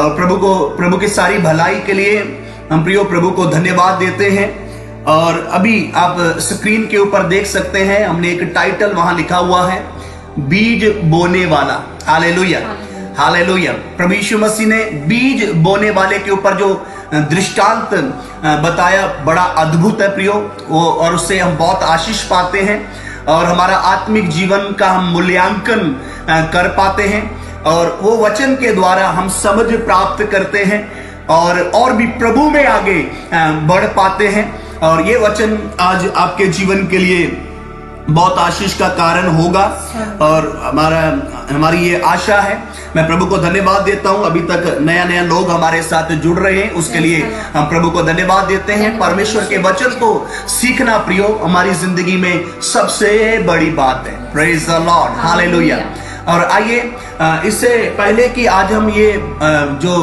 और प्रभु की सारी भलाई के लिए हम प्रियो प्रभु को धन्यवाद देते हैं। और अभी आप स्क्रीन के ऊपर देख सकते हैं, हमने एक टाइटल वहां लिखा हुआ है, बीज बोने वाला। Hallelujah, hallelujah. प्रभु यीशु मसीह ने बीज बोने वाले के ऊपर जो दृष्टांत बताया, बड़ा अद्भुत है प्रियो, वो और उससे हम बहुत आशीष पाते हैं और हमारा आत्मिक जीवन का हम मूल्यांकन कर पाते हैं और वो वचन के द्वारा हम समझ प्राप्त करते हैं और भी प्रभु में आगे बढ़ पाते हैं। और ये वचन आज आपके जीवन के लिए बहुत आशीष का कारण होगा और हमारी ये आशा है। मैं प्रभु को धन्यवाद देता हूं, अभी तक नया लोग हमारे साथ जुड़ रहे हैं, उसके लिए हम प्रभु को धन्यवाद देते हैं। परमेश्वर के वचन को सीखना प्रियो हमारी जिंदगी में सबसे बड़ी बात है। Praise the Lord, hallelujah. और आइए, इससे पहले कि आज हम ये जो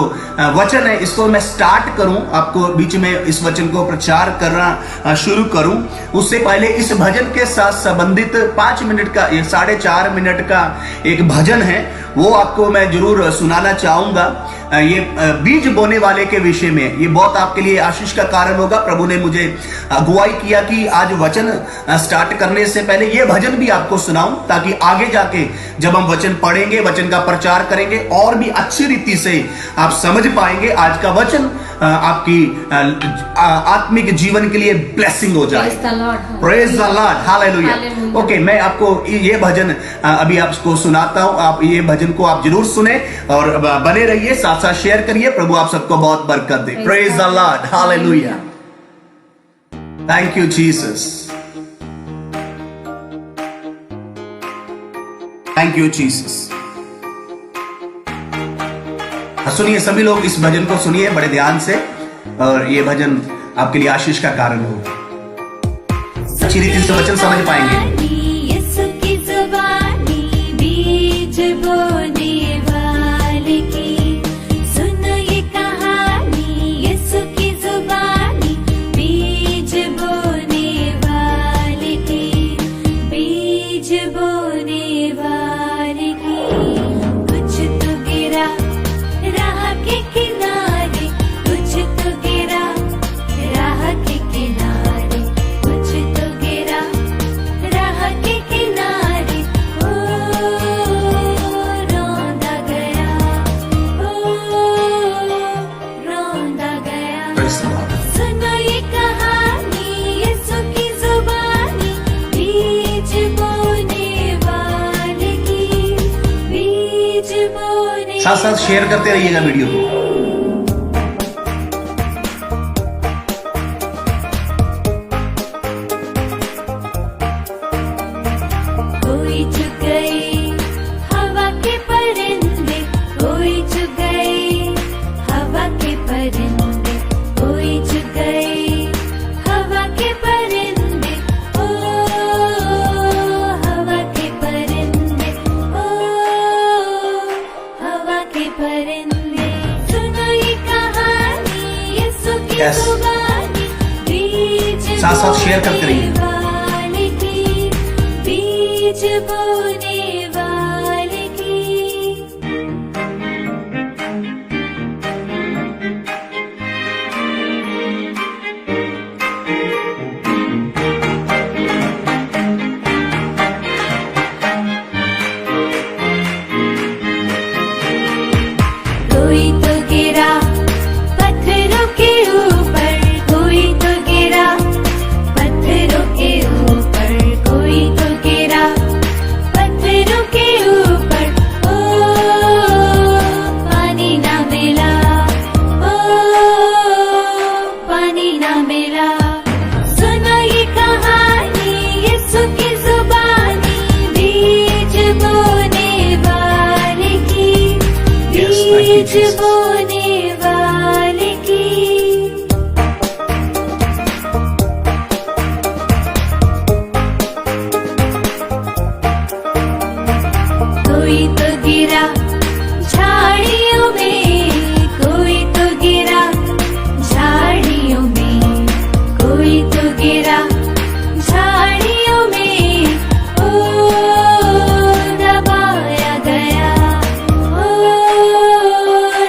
वचन है इसको मैं स्टार्ट करूं, आपको बीच में इस वचन को प्रचार करना शुरू करूं, उससे पहले इस भजन के साथ संबंधित 5 मिनट का, 4.5 मिनट का एक भजन है, वो आपको मैं जरूर सुनाना चाहूंगा। ये बीज बोने वाले के विषय में, ये बहुत आपके लिए आशीष का कारण होगा। प्रभु ने मुझे अगुवाई किया कि आज वचन स्टार्ट करने से पहले ये भजन भी आपको सुनाऊं, ताकि आगे जाके जब हम वचन पढ़ेंगे, वचन का प्रचार करेंगे, और भी अच्छी रीति से आप समझ पाएंगे। आज का वचन आपकी आत्मिक जीवन के लिए ब्लेसिंग हो जाए। Praise the Lord, hallelujah. Okay, मैं आपको ये भजन अभी आपको सुनाता हूं, आप ये भजन को आप जरूर सुने और बने रहिए, साथ साथ शेयर करिए। प्रभु आप सबको बहुत बरकत दे। Praise the Lord, hallelujah. Thank you Jesus, thank you Jesus. सुनिए सभी लोग, इस भजन को सुनिए बड़े ध्यान से और ये भजन आपके लिए आशीष का कारण होगा। अच्छी रीति से वचन समझ पाएंगे। साथ साथ शेयर करते रहिएगा वीडियो को। साथ साथ शेयर करते रहिए।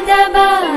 दबाया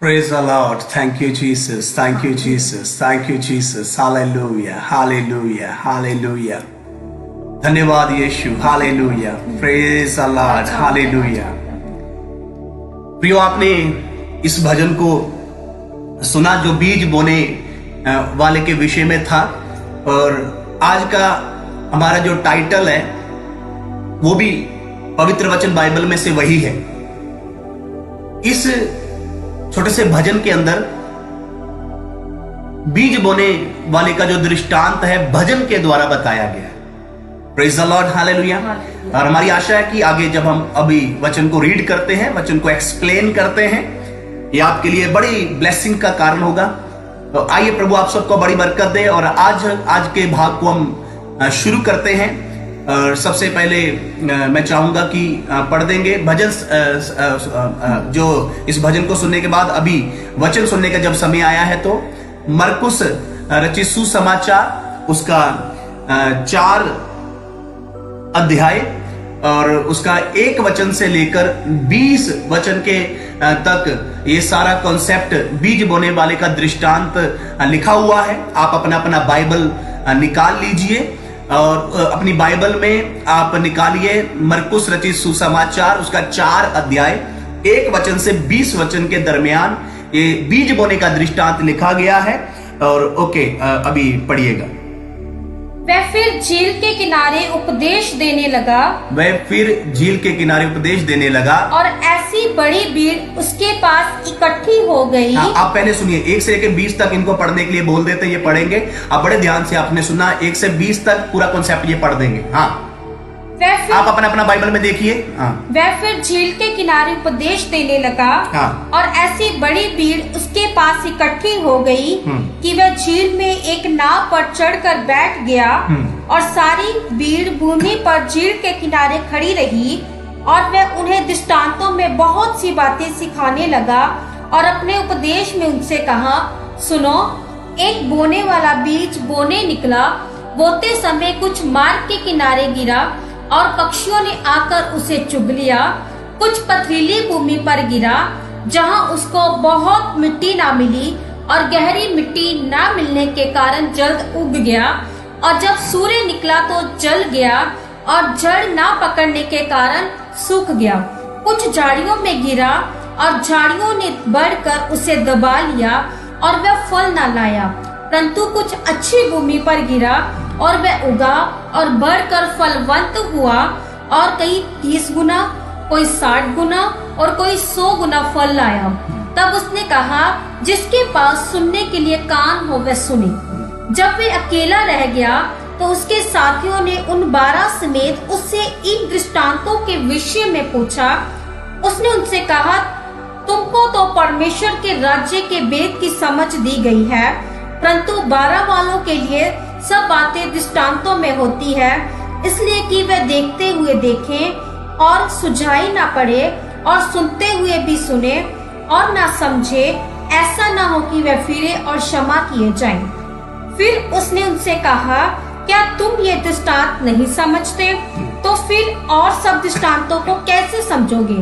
Praise the Lord. Thank you, Jesus. Thank you, Jesus. Thank you, Jesus. Hallelujah. Hallelujah. Hallelujah. धन्यवाद यीशु. Hallelujah. Praise the Lord. Hallelujah. प्रियो, आपने इस भजन को सुना जो बीज बोने वाले के विषय में था, और आज का हमारा जो टाइटल है वो भी पवित्र वचन बाइबल में से वही है। इस छोटे से भजन के अंदर बीज बोने वाले का जो दृष्टांत है भजन के द्वारा बताया गया है। Praise the Lord, hallelujah. और हमारी आशा है कि आगे जब हम अभी वचन को रीड करते हैं, वचन को एक्सप्लेन करते हैं, ये आपके लिए बड़ी ब्लेसिंग का कारण होगा। तो आइए, प्रभु आप सबको बड़ी बरकत दे। और आज के भाग को हम शुरू करते हैं। और सबसे पहले मैं चाहूंगा कि पढ़ देंगे भजन, जो इस भजन को सुनने के बाद अभी वचन सुनने का जब समय आया है, तो मरकुस रचित सुसमाचार उसका 4 अध्याय और उसका 1 वचन से लेकर 20 वचन के तक ये सारा कॉन्सेप्ट बीज बोने वाले का दृष्टांत लिखा हुआ है। आप अपना अपना बाइबल निकाल लीजिए और अपनी बाइबल में आप निकालिए मरकुस रचित सुसमाचार उसका 4 अध्याय 1 वचन से 20 वचन के दरमियान ये बीज बोने का दृष्टांत लिखा गया है। और ओके, अभी पढ़िएगा। वह फिर झील के किनारे उपदेश देने लगा। वह फिर झील के किनारे उपदेश देने लगा और ऐसी बड़ी भीड़ उसके पास इकट्ठी हो गई। आप पहले सुनिए, 1 से लेकर 20 तक इनको पढ़ने के लिए बोल देते हैं, ये पढ़ेंगे। आप बड़े ध्यान से आपने सुना, 1 से 20 तक पूरा कॉन्सेप्ट ये पढ़ देंगे। हाँ, आप अपना अपना बाइबल में देखिए। वह फिर झील के किनारे उपदेश देने लगा। और ऐसी बड़ी भीड़ उसके पास इकट्ठी हो गई कि वह झील में एक नाव पर चढ़कर बैठ गया। और सारी भीड़ भूमि पर झील के किनारे खड़ी रही। और वह उन्हें दृष्टांतों में बहुत सी बातें सिखाने लगा और अपने उपदेश में उनसे कहा, सुनो, एक बोने वाला बीज बोने निकला। बोते समय कुछ मार्ग के किनारे गिरा और पक्षियों ने आकर उसे चुग लिया। कुछ पथरीली भूमि पर गिरा जहां उसको बहुत मिट्टी ना मिली, और गहरी मिट्टी ना मिलने के कारण जल्द उग गया। और जब सूर्य निकला तो जल गया और जड़ ना पकड़ने के कारण सूख गया। कुछ झाड़ियों में गिरा और झाड़ियों ने बढ़कर उसे दबा लिया और वह फल ना लाया। परंतु कुछ अच्छी भूमि पर गिरा और वह उगा और बढ़कर फलवंत हुआ, और कई 30 गुना, कोई 60 गुना और कोई 100 गुना फल लाया। तब उसने कहा, जिसके पास सुनने के लिए कान हो वह सुने। जब वह अकेला रह गया तो उसके साथियों ने उन 12 समेत उससे इन दृष्टांतों के विषय में पूछा। उसने उनसे कहा, तुमको तो परमेश्वर के राज्य के भेद की समझ दी गई है, परंतु 12 वालों के लिए सब बातें दृष्टांतों में होती है, इसलिए कि वे देखते हुए देखें और सुझाई ना पड़े, और सुनते हुए भी सुने और ना समझे, ऐसा ना हो कि वे फिरे और क्षमा किए जाएं। फिर उसने उनसे कहा, क्या तुम ये दृष्टांत नहीं समझते? तो फिर और सब दृष्टांतों को कैसे समझोगे?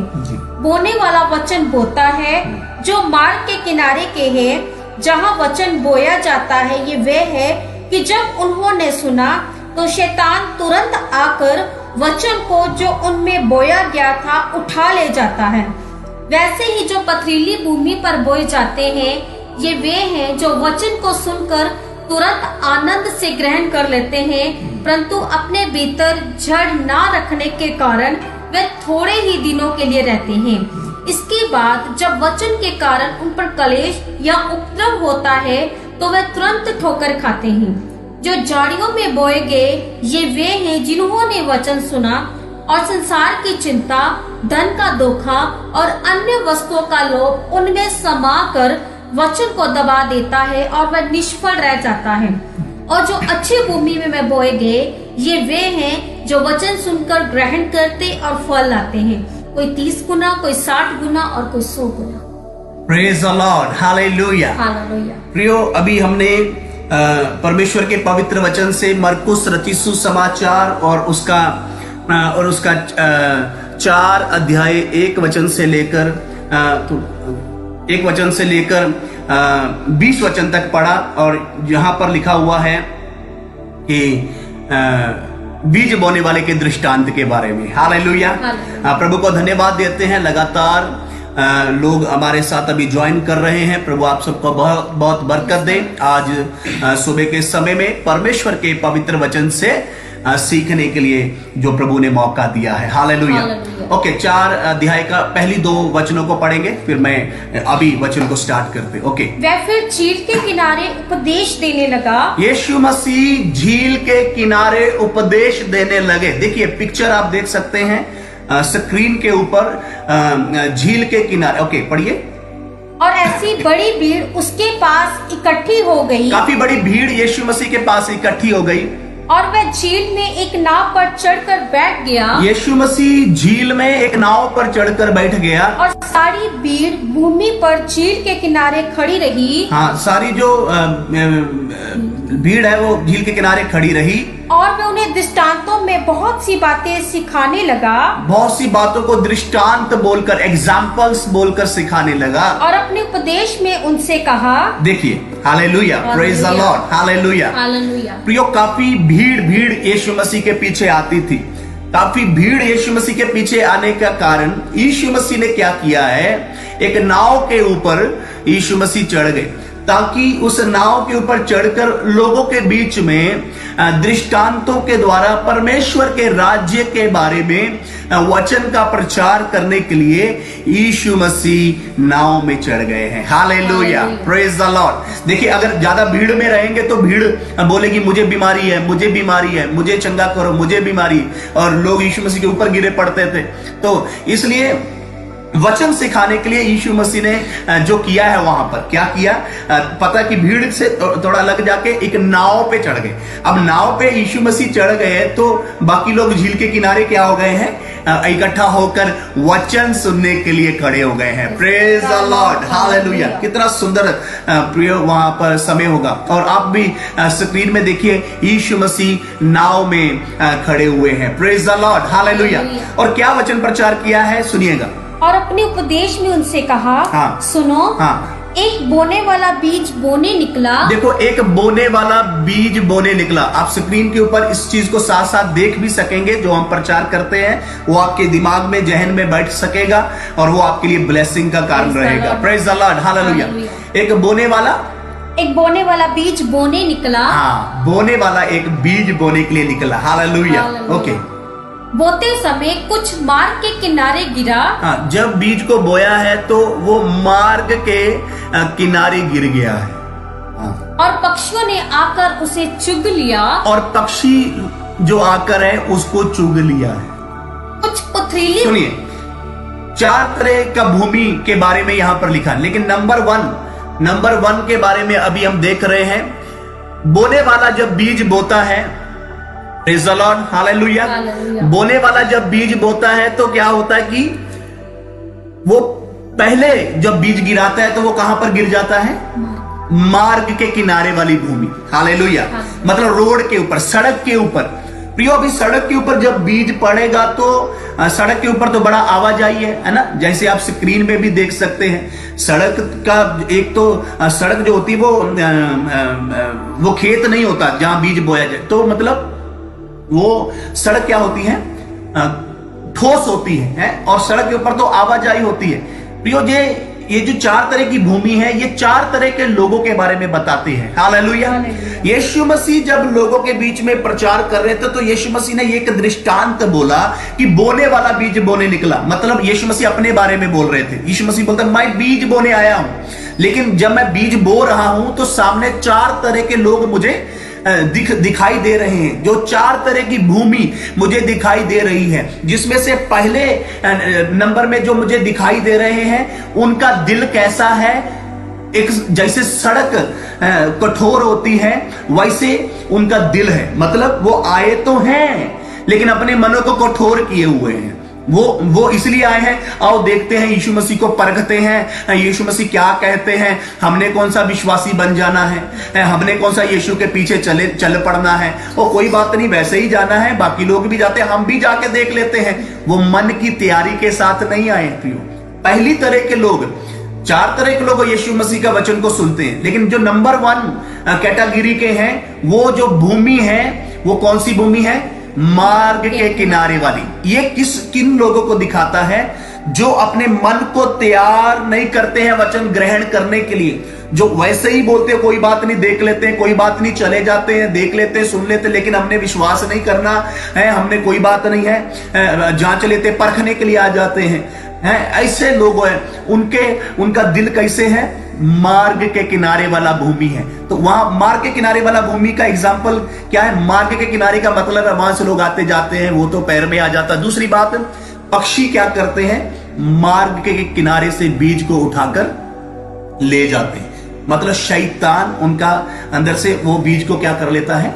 बोने वाला वचन बोता है जो मार्ग के किनारे के है। जहाँ वचन बोया जाता है ये वे है कि जब उन्होंने सुना तो शैतान तुरंत आकर वचन को जो उनमें बोया गया था उठा ले जाता है। वैसे ही जो पथरीली भूमि पर बोए जाते हैं ये वे हैं जो वचन को सुनकर तुरंत आनंद से ग्रहण कर लेते हैं, परंतु अपने भीतर जड़ ना रखने के कारण वे थोड़े ही दिनों के लिए रहते हैं। इसके बाद जब वचन के कारण उन पर कलेश या उपद्रव होता है तो वे तुरंत ठोकर खाते हैं। जो झाड़ियों में बोए गए ये वे हैं जिन्होंने वचन सुना और संसार की चिंता, धन का धोखा और अन्य वस्तुओं का लोभ उनमें समाकर वचन को दबा देता है और वह निष्फल रह जाता है। और जो अच्छी भूमि में बोए गए ये वे हैं जो वचन सुनकर ग्रहण करते और फल लाते हैं, कोई 30 गुना, कोई 60 गुना और कोई 100 गुना। Praise the Lord, hallelujah. प्रियो, अभी हमने परमेश्वर के पवित्र वचन से मरकुस रचित सुसमाचार और उसका 4 अध्याय 1 वचन से लेकर 1 वचन से लेकर 20 वचन तक पढ़ा, और यहां पर लिखा हुआ है कि बीज बोने वाले के दृष्टांत के बारे में। हालेलुया। प्रभु को धन्यवाद देते हैं। लगातार लोग हमारे साथ अभी ज्वाइन कर रहे हैं। प्रभु आप सबको बहुत बहुत बरकत दे। आज सुबह के समय में परमेश्वर के पवित्र वचन से सीखने के लिए जो प्रभु ने मौका दिया है। हालेलुया। ओके, 4 अध्याय का पहली 2 वचनों को पढ़ेंगे, फिर मैं अभी वचन को स्टार्ट करते। ओके। वह फिर झील के किनारे उपदेश देने लगा। यीशु मसीह झील के किनारे उपदेश देने लगे। देखिए पिक्चर आप देख सकते हैं स्क्रीन के ऊपर, झील के किनारे। ओके, पढ़िए। और ऐसी बड़ी भीड़ उसके पास इकट्ठी हो गई। काफी बड़ी भीड़ यीशु मसीह के पास इकट्ठी हो गई, और वह झील में एक नाव पर चढ़कर बैठ गया। यीशु मसीह झील में एक नाव पर चढ़कर बैठ गया, और सारी भीड़ भूमि पर झील के किनारे खड़ी रही। हाँ, सारी जो भीड़ है वो झील के किनारे खड़ी रही। और वह उन्हें दृष्टांतों में बहुत सी बातें सिखाने लगा। बहुत सी बातों को दृष्टांत बोलकर, एग्जाम्पल्स बोलकर सिखाने लगा। और अपने उपदेश में उनसे कहा। देखिए, hallelujah, praise the Lord, hallelujah. प्रियो, काफी भीड़ यीशु मसीह के पीछे आती थी। काफी भीड़ यीशु मसीह के पीछे आने का कारण यीशु मसीह ने क्या किया है, एक नाव के ऊपर यीशु मसीह चढ़ गए, ताकि उस नाव के ऊपर चढ़कर लोगों के बीच में दृष्टांतों के द्वारा परमेश्वर के राज्य के बारे में वचन का प्रचार करने के लिए यीशु मसीह नाव में चढ़ गए हैं। Hallelujah, praise the Lord. देखिए, अगर ज्यादा भीड़ में रहेंगे तो भीड़ बोलेगी मुझे बीमारी है, मुझे बीमारी है, मुझे चंगा करो, मुझे बीमारी, और लोग यीशु मसीह के ऊपर गिरे पड़ते थे। तो इसलिए वचन सिखाने के लिए यीशु मसीह ने जो किया है, वहां पर क्या किया, पता कि भीड़ से थोड़ा अलग जाके एक नाव पे चढ़ गए। अब नाव पे यीशु मसीह चढ़ गए तो बाकी लोग झील के किनारे क्या हो गए हैं, इकट्ठा होकर वचन सुनने के लिए खड़े हो गए हैं। Praise the Lord, hallelujah. कितना सुंदर प्रिय वहां पर समय होगा। और आप भी स्क्रीन में देखिए, यीशु मसीह नाव में खड़े हुए हैं। Praise the Lord, hallelujah. और क्या वचन प्रचार किया है, सुनिएगा। और अपने उपदेश में उनसे कहा। हाँ, सुनो। हाँ, एक बोने वाला बीज बोने निकला। देखो, एक बोने वाला बीज बोने निकला। आप स्क्रीन के ऊपर इस चीज को साथ साथ देख भी सकेंगे। जो हम प्रचार करते हैं वो आपके दिमाग में, जहन में बैठ सकेगा, और वो आपके लिए ब्लेसिंग का कारण रहेगा। Praise the Lord, hallelujah. एक बोने वाला बीज बोने निकला। हाँ, बोने वाला एक बीज बोने के लिए निकला। हालेलुया। ओके। बोते समय कुछ मार्ग के किनारे गिरा। हाँ, जब बीज को बोया है तो वो मार्ग के किनारे गिर गया है। हाँ। और पक्षियों ने आकर उसे चुग लिया। और पक्षी जो आकर है उसको चुग लिया है। कुछ पथरीली। सुनिए, 4 तरह का भूमि के बारे में यहां पर लिखा है, लेकिन नंबर 1 के बारे में अभी हम देख रहे हैं। बोने वाला जब बीज बोता है, प्रेज द लॉर्ड, हालेलुया। बोने वाला जब बीज बोता है तो क्या होता है कि वो पहले जब बीज गिराता है तो वो कहां पर गिर जाता है, मार्ग के किनारे वाली भूमि। हालेलुया। मतलब रोड के ऊपर, सड़क के ऊपर। प्रियो, अभी सड़क के ऊपर जब बीज पड़ेगा तो सड़क के ऊपर तो बड़ा आवाजाही है ना, जैसे आप स्क्रीन में भी देख सकते हैं। सड़क का एक तो सड़क जो होती है वो खेत नहीं होता जहां बीज बोया जाए, तो मतलब वो सड़क क्या होती है, ठोस होती है, और सड़क के ऊपर तो आवाजाही होती है। प्रियो, ये जो 4 तरह की भूमि है, ये 4 तरह के लोगों के बारे में बताते हैं। हालेलुया। यीशु मसीह जब लोगों के बीच में प्रचार कर रहे थे तो यीशु मसीह ने एक दृष्टांत बोला कि बोने वाला बीज बोने निकला। मतलब यीशु मसीह अपने बारे में बोल रहे थे। यीशु मसीह बोलता, मैं बीज बोने आया हूं, लेकिन जब मैं बीज बो रहा हूं तो सामने 4 तरह के लोग मुझे दिखाई दे रहे हैं। जो 4 तरह की भूमि मुझे दिखाई दे रही है, जिसमें से पहले नंबर में जो मुझे दिखाई दे रहे हैं, उनका दिल कैसा है। एक जैसे सड़क कठोर होती है वैसे उनका दिल है। मतलब वो आए तो हैं लेकिन अपने मनों को कठोर किए हुए हैं। वो इसलिए आए हैं, आओ देखते हैं, यीशु मसीह को परखते हैं, यीशु मसीह क्या कहते हैं, हमने कौन सा विश्वासी बन जाना है, हमने कौन सा यीशु के पीछे चल पड़ना है। और कोई बात नहीं, वैसे ही जाना है, बाकी लोग भी जाते हैं, हम भी जाके देख लेते हैं। वो मन की तैयारी के साथ नहीं आए प्रियो। पहली तरह के लोग चार तरह के लोग यीशु मसीह का वचन को सुनते हैं, लेकिन जो नंबर 1 कैटेगरी के हैं, वो जो भूमि है, वो कौन सी भूमि है? मार्ग के किनारे वाली। ये किन लोगों को दिखाता है? जो अपने मन को तैयार नहीं करते हैं वचन ग्रहण करने के लिए, जो वैसे ही बोलते हैं कोई बात नहीं, देख लेते हैं, कोई बात नहीं, चले जाते हैं, देख लेते हैं, सुन लेते हैं, लेकिन हमने विश्वास नहीं करना है, हमने कोई बात नहीं है, जांच लेते, परखने के लिए आ जाते हैं। ऐसे लोग हैं, उनका दिल कैसे है? मार्ग के किनारे वाला भूमि है। तो वहां मार्ग के किनारे वाला भूमि का एग्जाम्पल क्या है? मार्ग के किनारे का मतलब है वहां से लोग आते जाते हैं, वो तो पैर में आ जाता है। दूसरी बात, पक्षी क्या करते हैं? मार्ग के किनारे से बीज को उठाकर ले जाते हैं। मतलब शैतान उनका अंदर से वो बीज को क्या कर लेता है?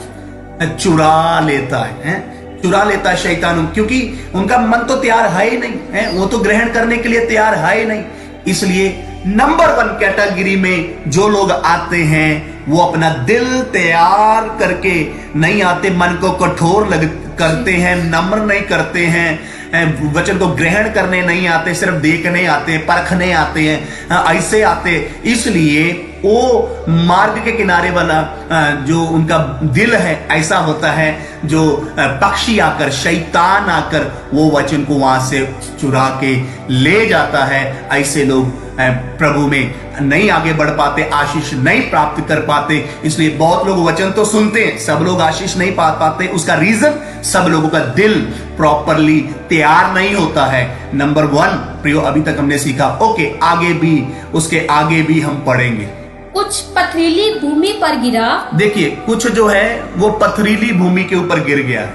चुरा लेता है, चुरा लेता है शैतान, क्योंकि उनका मन तो तैयार है ही नहीं है, वो तो ग्रहण करने के लिए तैयार है ही नहीं। इसलिए नंबर 1 कैटेगरी में जो लोग आते हैं, वो अपना दिल तैयार करके नहीं आते, मन को कठोर करते हैं, नम्र नहीं करते हैं, वचन को ग्रहण करने नहीं आते, सिर्फ देखने आते, परखने आते हैं, ऐसे आते। इसलिए वो मार्ग के किनारे वाला जो उनका दिल है, ऐसा होता है जो पक्षी आकर, शैतान आकर वो वचन को वहां से चुरा के ले जाता है। ऐसे लोग प्रभु में नहीं आगे बढ़ पाते, आशीष नहीं प्राप्त कर पाते। इसलिए बहुत लोग वचन तो सुनते हैं, सब लोग आशीष नहीं पा पाते। उसका रीजन, सब लोगों का दिल प्रॉपरली तैयार नहीं होता है। नंबर 1 प्रियो अभी तक हमने सीखा। ओके, आगे भी, उसके आगे भी हम पढ़ेंगे। कुछ पथरीली भूमि पर गिरा। देखिए, कुछ जो है वो पथरीली भूमि के ऊपर गिर गया,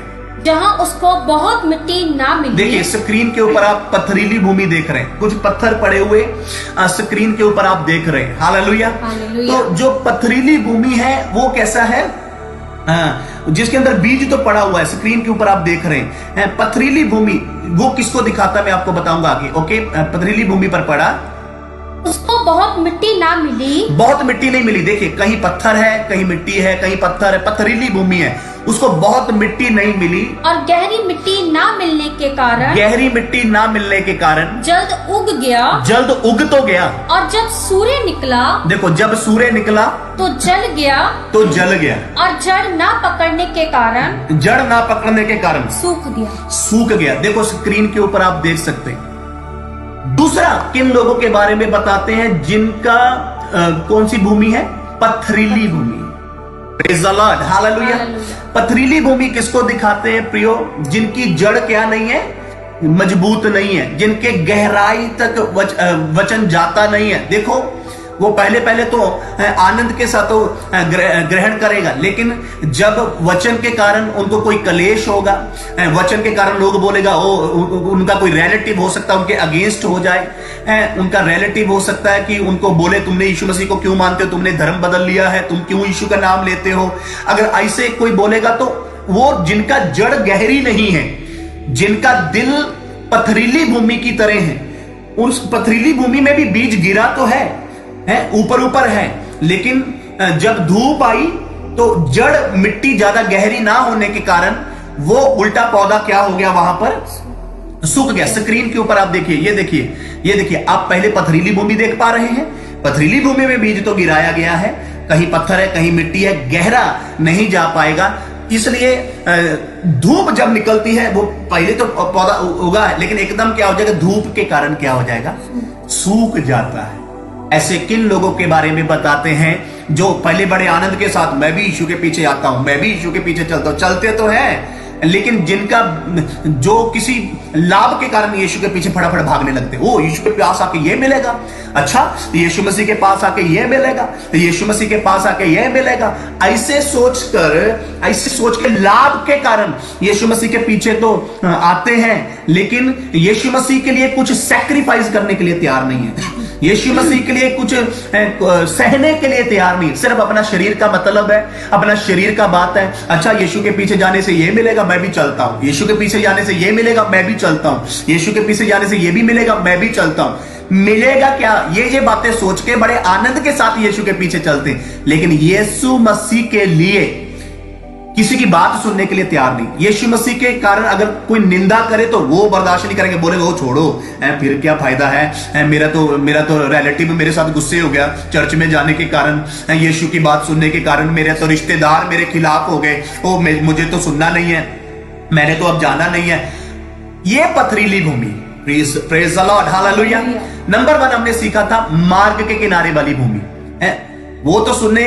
जहां उसको बहुत मिट्टी ना मिली। देखिए स्क्रीन के ऊपर आप पथरीली भूमि देख रहे हैं, कुछ पत्थर पड़े हुए स्क्रीन के ऊपर आप देख रहे हैं। हालेलुया। तो जो पथरीली भूमि है वो कैसा है? जिसके अंदर बीज तो पड़ा हुआ है, स्क्रीन के ऊपर आप देख रहे हैं। पथरीली भूमि वो किसको दिखाता है, मैं आपको बताऊंगा आगे। ओके, पथरीली भूमि पर पड़ा, उसको बहुत मिट्टी ना मिली। बहुत मिट्टी नहीं मिली। देखिए, कहीं पत्थर है, कहीं मिट्टी है, कहीं पत्थर है, पथरीली भूमि है, उसको बहुत मिट्टी नहीं मिली। और गहरी मिट्टी ना मिलने के कारण, गहरी मिट्टी ना मिलने के कारण जल्द उग गया। जल्द उग तो गया। और जब सूर्य निकला, देखो, जब सूर्य निकला तो जल गया। तो जल गया। और जड़ ना पकड़ने के कारण, जड़ ना पकड़ने के कारण सूख गया। सूख गया। देखो स्क्रीन के ऊपर आप देख सकते हैं। दूसरा, किन लोगों के बारे में बताते हैं जिनका कौन सी भूमि है? पथरीली भूमि। Praise the Lord, hallelujah. पथरीली भूमि किसको दिखाते हैं प्रियो? जिनकी जड़ क्या नहीं है? मजबूत नहीं है, जिनके गहराई तक वचन जाता नहीं है। देखो, वो पहले तो आनंद के साथ तो ग्रहण करेगा, लेकिन जब वचन के कारण उनको कोई कलेश होगा, वचन के कारण लोग बोलेगा, उनका कोई रिलेटिव हो सकता है उनके अगेंस्ट हो जाए, उनका रिलेटिव हो सकता है कि उनको बोले, तुमने यीशु मसीह को क्यों मानते हो, तुमने धर्म बदल लिया है, तुम क्यों यीशु का नाम लेते हो। अगर ऐसे कोई बोलेगा तो वो जिनका जड़ गहरी नहीं है, जिनका दिल पथरीली भूमि की तरह है, उस पथरीली भूमि में भी बीज गिरा तो है, ऊपर है, लेकिन जब धूप आई तो जड़ मिट्टी ज्यादा गहरी ना होने के कारण वो उल्टा पौधा क्या हो गया, वहां पर सूख गया। स्क्रीन के ऊपर आप देखिए, ये देखिए, आप पहले पथरीली भूमि देख पा रहे हैं। पथरीली भूमि में बीज तो गिराया गया है, कहीं पत्थर है, कहीं मिट्टी है, गहरा नहीं जा पाएगा। इसलिए धूप जब निकलती है, वो पहले तो पौधा उगा है, लेकिन एकदम क्या हो जाएगा, धूप के कारण क्या हो जाएगा, सूख जाता है। ऐसे किन लोगों के बारे में बताते हैं जो पहले बड़े आनंद के साथ, मैं भी यीशु के पीछे आता हूं, मैं भी यीशु के पीछे चलता हूं, चलते तो हैं, लेकिन जिनका जो किसी लाभ के कारण यीशु के पीछे फटाफट भागने लगते, वो यीशु के पास आके ये मिलेगा, अच्छा यीशु मसीह के पास आके ये मिलेगा, यीशु मसीह के पास आके ये मिलेगा, ऐसे सोच के लाभ के कारण यीशु मसीह के पीछे तो आते हैं, लेकिन यीशु मसीह के लिए कुछ सैक्रिफाइस करने के लिए तैयार नहीं है, यीशु मसीह के लिए कुछ सहने के लिए तैयार नहीं, सिर्फ अपना शरीर का मतलब है, अपना शरीर का बात है। अच्छा, यीशु के पीछे जाने से ये मिलेगा, मैं भी चलता हूं, यीशु के पीछे जाने से ये मिलेगा, मैं भी चलता हूं, यीशु के पीछे जाने से ये भी मिलेगा, मैं भी चलता हूं। मिलेगा क्या, ये बातें सोच के बड़े आनंद के साथ यीशु के पीछे चलते हैं, लेकिन यीशु मसीह के लिए किसी की बात सुनने के लिए तैयार नहीं। यीशु मसीह के कारण अगर कोई निंदा करे तो वो बर्दाश्त नहीं करेंगे, बोले वो छोड़ो, फिर क्या फायदा है, मेरा तो रिलेटिव मेरे साथ गुस्से हो गया चर्च में जाने के कारण, यीशु की बात सुनने के कारण मेरे तो रिश्तेदार मेरे खिलाफ हो गए, ओ मुझे तो सुनना नहीं है, मैंने तो अब जाना नहीं है। ये पथरीली भूमि, praise the Lord, hallelujah. Number 1 हमने सीखा था मार्ग के किनारे वाली भूमि है, वो तो सुनना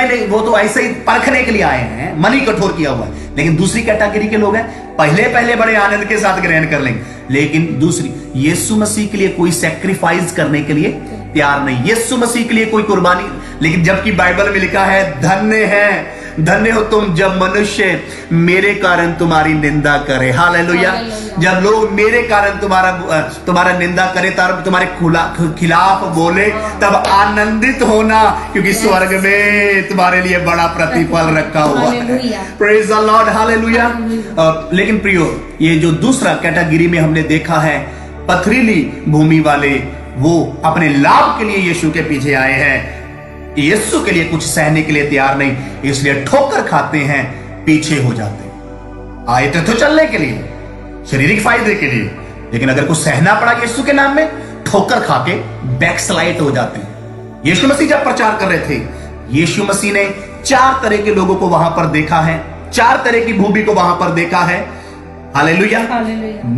ही नहीं, वो तो ऐसे ही परखने के लिए आए हैं, मन ही कठोर किया हुआ है। लेकिन दूसरी कैटेगरी के लोग हैं, पहले बड़े आनंद के साथ ग्रहण कर लेंगे, लेकिन दूसरी यीशु मसीह के लिए कोई सैक्रिफाइस करने के लिए तैयार नहीं, यीशु मसीह के लिए कोई कुर्बानी। लेकिन जबकि बाइबल में लिखा है धन्य हो तुम जब मनुष्य मेरे कारण तुम्हारी निंदा करे, हालेलुया। जब लोग मेरे कारण तुम्हारा निंदा करे, तुम्हारे खिलाफ बोले, तब आनंदित होना, क्योंकि स्वर्ग में तुम्हारे लिए बड़ा प्रतिफल रखा हुआ है। Praise the Lord, hallelujah. लेकिन प्रियो, ये जो दूसरा कैटेगरी में हमने देखा है, पथरीली भूमि वाले, वो अपने लाभ के लिए यीशु के पीछे आए हैं, यीशु के लिए कुछ सहने के लिए तैयार नहीं, इसलिए ठोकर खाते हैं, पीछे हो जाते हैं। आए तो चलने के लिए, शारीरिक फायदे के लिए, लेकिन अगर कुछ सहना पड़ा यीशु के नाम में, ठोकर खा के बैकस्लाइड हो जाते हैं। यीशु मसीह जब प्रचार कर रहे थे, यीशु मसीह ने 4 तरह के लोगों को वहां पर देखा है, 4 तरह की भूमि को वहां पर देखा है, हालेलुया।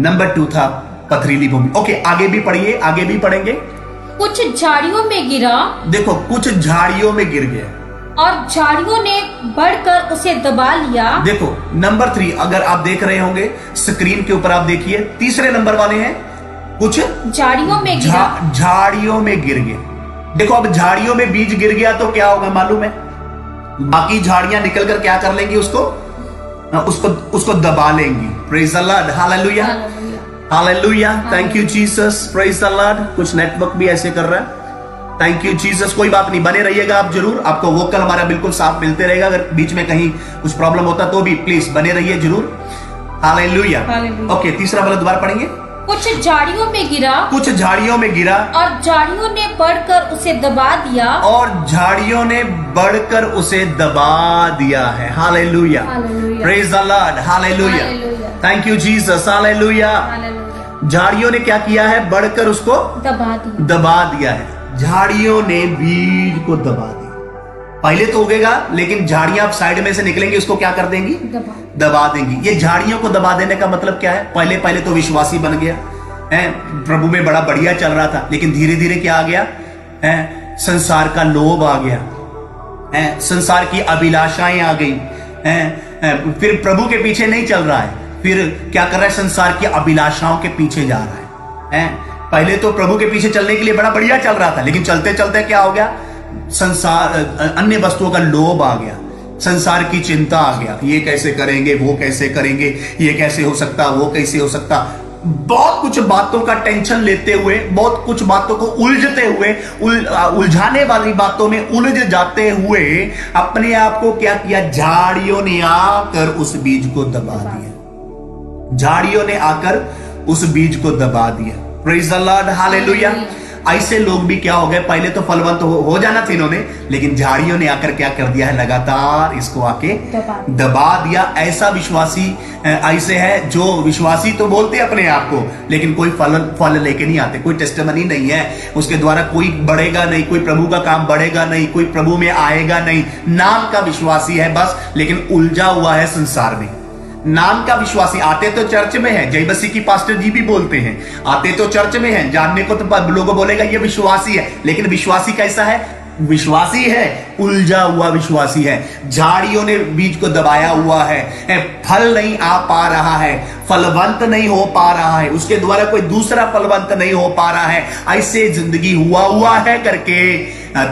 नंबर 2 था पथरीली भूमि। ओके, आगे भी पढ़िए, आगे भी पढ़ेंगे। कुछ झाड़ियों में गिरा, देखो कुछ झाड़ियों में गिर गया और झाड़ियों ने बढ़कर उसे दबा लिया। देखो नंबर 3, अगर आप देख रहे होंगे स्क्रीन के ऊपर, आप देखिए तीसरे नंबर वाले हैं, कुछ झाड़ियों में गिरा, झाड़ियों में गिर गया। देखो अब झाड़ियों में बीज गिर गया तो क्या होगा मालूम है, बाकी झाड़ियां निकलकर क्या कर लेंगी, उसको दबा लेंगी। Praise the Lord, hallelujah, hallelujah, thank you Jesus, praise the Lord. कुछ नेटवर्क भी ऐसे कर रहा है, थैंक यू जीसस। कोई बात नहीं, बने रहिएगा आप जरूर, आपको वोकल हमारा बिल्कुल साफ मिलते रहेगा, अगर बीच में कहीं कुछ प्रॉब्लम होता तो भी प्लीज बने रहिए जरूर, हालेलुया। ओके, तीसरा वाला दोबारा पढ़ेंगे। कुछ झाड़ियों में गिरा, कुछ झाड़ियों में गिरा और झाड़ियों ने बढ़कर उसे दबा दिया, और झाड़ियों ने बढ़कर उसे दबा दिया है, hallelujah, praise the Lord, hallelujah, thank you Jesus, hallelujah. झाड़ियों ने क्या किया है, बढ़कर उसको दबा दिया है। झाड़ियों ने बीज को दबा दिया, पहले तो उगेगा, लेकिन झाड़ियां साइड में से निकलेंगी, उसको क्या कर देंगी, दबा देंगी। ये झाड़ियों को दबा देने का मतलब क्या है, पहले तो विश्वासी बन गया है, प्रभु में बड़ा बढ़िया चल रहा था, लेकिन धीरे धीरे क्या आ गया है, संसार का लोभ आ गया है, संसार की अभिलाषाएं आ गई है, फिर प्रभु के पीछे नहीं चल रहा है, फिर क्या कर रहा है, संसार की अभिलाषाओं के पीछे जा रहा है। पहले तो प्रभु के पीछे चलने के लिए बड़ा बढ़िया चल रहा था, लेकिन चलते चलते क्या हो गया, संसार अन्य वस्तुओं का लोभ आ गया, संसार की चिंता आ गया, ये कैसे करेंगे, वो कैसे करेंगे, ये कैसे हो सकता, वो कैसे हो सकता, बहुत कुछ बातों का टेंशन लेते हुए, बहुत कुछ बातों को उलझते हुए, उलझाने वाली बातों में उलझ जाते हुए अपने आप को क्या किया, झाड़ियों ने आकर उस बीज को दबा दिया, झाड़ियों ने आकर उस बीज को दबा दिया। Praise the Lord, hallelujah. ऐसे लोग भी क्या हो गए, पहले तो फलवंत हो जाना था इन्होंने, लेकिन झाड़ियों ने आकर क्या कर दिया है, लगातार इसको आके दबा दिया। ऐसा विश्वासी ऐसे है, जो विश्वासी तो बोलते हैं अपने आप को, लेकिन कोई फल लेके नहीं आते, कोई टेस्टिमनी नहीं है, उसके द्वारा कोई बढ़ेगा नहीं, कोई प्रभु का काम बढ़ेगा नहीं, कोई प्रभु में आएगा नहीं, नाम का विश्वासी है बस, लेकिन उलझा हुआ है संसार में। नाम का विश्वासी, आते तो चर्च में है, जय मसीह की पास्टर जी भी बोलते हैं, आते तो चर्च में है, जानने को तो लोग बोलेगा ये विश्वासी है, लेकिन विश्वासी कैसा है, विश्वासी है, उलझा हुआ विश्वासी है। झाड़ियों ने बीज को दबाया हुआ है, फल नहीं आ पा रहा है, फलवंत नहीं हो पा रहा है, उसके द्वारा कोई दूसरा फलवंत नहीं हो पा रहा है, ऐसे जिंदगी हुआ है करके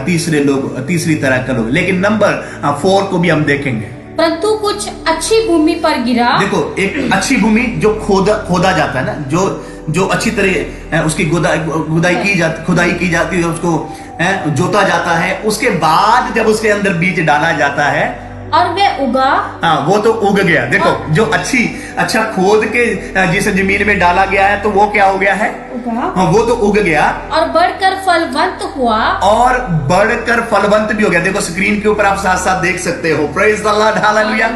तीसरी तरह का लोग। लेकिन नंबर 4 को भी हम देखेंगे। परंतु कुछ अच्छी भूमि पर गिरा। देखो, एक अच्छी भूमि जो खोदा जाता है ना, जो अच्छी तरह उसकी खुदाई की जाती है, उसको जोता जाता है, उसके बाद जब उसके अंदर बीज डाला जाता है, और वह उगा। हाँ, वो तो उग गया। देखो, जो अच्छा खोद के जिस जमीन में डाला गया है तो वो क्या हो गया है? उगा। हाँ, वो तो उग गया और बढ़कर फलवंत हुआ। और बढ़कर फलवंत भी हो गया। देखो स्क्रीन के ऊपर आप साथ साथ देख सकते हो। Praise the Lord, hallelujah.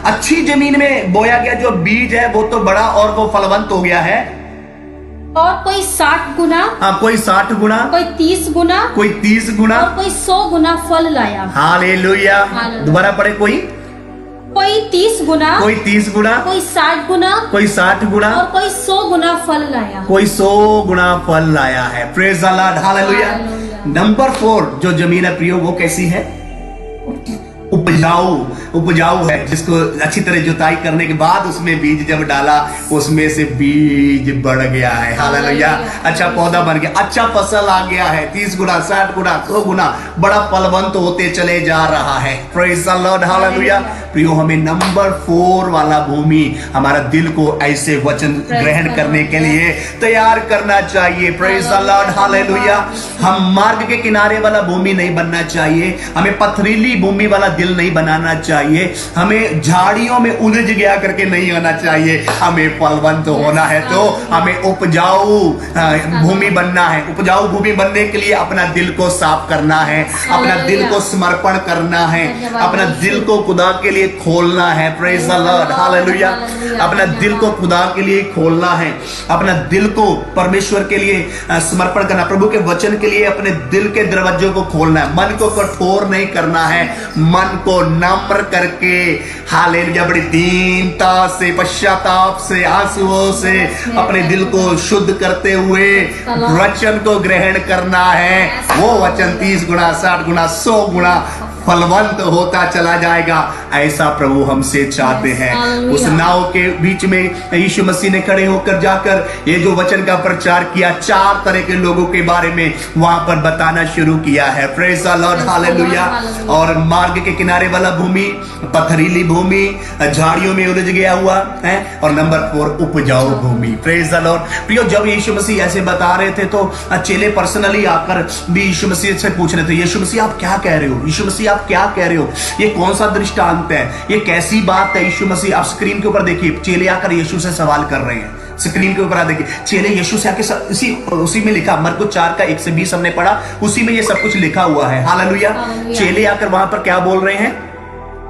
अच्छी जमीन में बोया गया जो बीज है वो तो बड़ा और वो फलवंत हो गया है। और कोई 60 गुना, कोई 60 गुना, कोई 30 गुना, कोई 30 गुना, और कोई 100 गुना फल लाया। हालेलुया। दोबारा पढ़े। कोई 30 गुना, कोई 30 गुना, कोई 60 गुना, कोई 60 गुना, और कोई 100 गुना फल लाया। कोई 100 गुना फल लाया है। Praise the Lord, hallelujah. Number 4 जो जमीन है प्रियो, वो कैसी है? उपजाऊ है, जिसको अच्छी तरह जुताई करने के बाद उसमें बीज जब डाला, उसमें से बीज बढ़ गया है। हालेलुया। अच्छा पौधा बन गया, अच्छा फसल आ गया है। 30 गुना, 60 गुना, 100 गुना, बड़ा फलवंत होते चले जा रहा है। Praise the Lord, hallelujah. प्रियो, हमें नंबर 4 वाला भूमि, हमारा दिल को ऐसे वचन ग्रहण करने के लिए तैयार करना चाहिए। Praise the Lord, hallelujah. हम मार्ग के किनारे वाला भूमि नहीं बनना चाहिए, हमें पथरीली भूमि वाला दिल नहीं बनाना चाहिए, हमें झाड़ियों में उलझ गया करके नहीं होना चाहिए। हमें फलवंत होना है तो हमें उपजाऊ भूमि बनना है। उपजाऊ भूमि बनने के लिए अपना दिल को साफ करना है, अपना दिल को समर्पण करना है, अपना दिल को खुदा के लिए खोलना है। Praise the Lord, hallelujah. अपना दिल को खुदा के लिए खोलना है, अपना दिल को परमेश्वर के लिए समर्पण करना, प्रभु के वचन के लिए अपने दिल के दरवाजों को खोलना है। मन को कठोर नहीं करना है, मन को नम्र करके, हालेलुया, बड़ी दीनता से, पश्चाताप से, आंसुओं से अपने दिल को शुद्ध करते हुए वचन को ग्रहण करना है। वो वचन 30 गुना, 60 गुना, 100 गुना फलवंत होता चला जाएगा। ऐसा प्रभु हमसे चाहते हैं। उस नाव के बीच में यीशु मसीह ने खड़े होकर जाकर ये जो वचन का प्रचार किया, 4 तरह के लोगों के बारे में वहां पर बताना शुरू किया है। Praise the Lord, hallelujah. और मार्ग के किनारे वाला भूमि, पथरीली भूमि, झाड़ियों में उलझ गया हुआ है, और नंबर 4 उपजाऊ भूमि। Praise the Lord. प्रियो, जब यीशु मसीह ऐसे बता रहे थे तो चेले पर्सनली आकर भी यीशु मसीह से पूछ रहे थे, यीशु मसीह आप क्या कह रहे हो? यीशु मसीह आप क्या कह रहे हो? ये कौन सा दृष्टांत है? ये कैसी बात है? यीशु मसीह, आप स्क्रीन के ऊपर देखिए, चेले आकर यीशु से सवाल कर रहे हैं। स्क्रीन के ऊपर आ देखिए, चेले यीशु से आके उसी में लिखा, मरकुस 4 का 1 से 20 हमने पढ़ा, उसी में ये सब कुछ लिखा हुआ है। हालेलुया। चेले आकर वहां पर क्या बोल रहे हैं?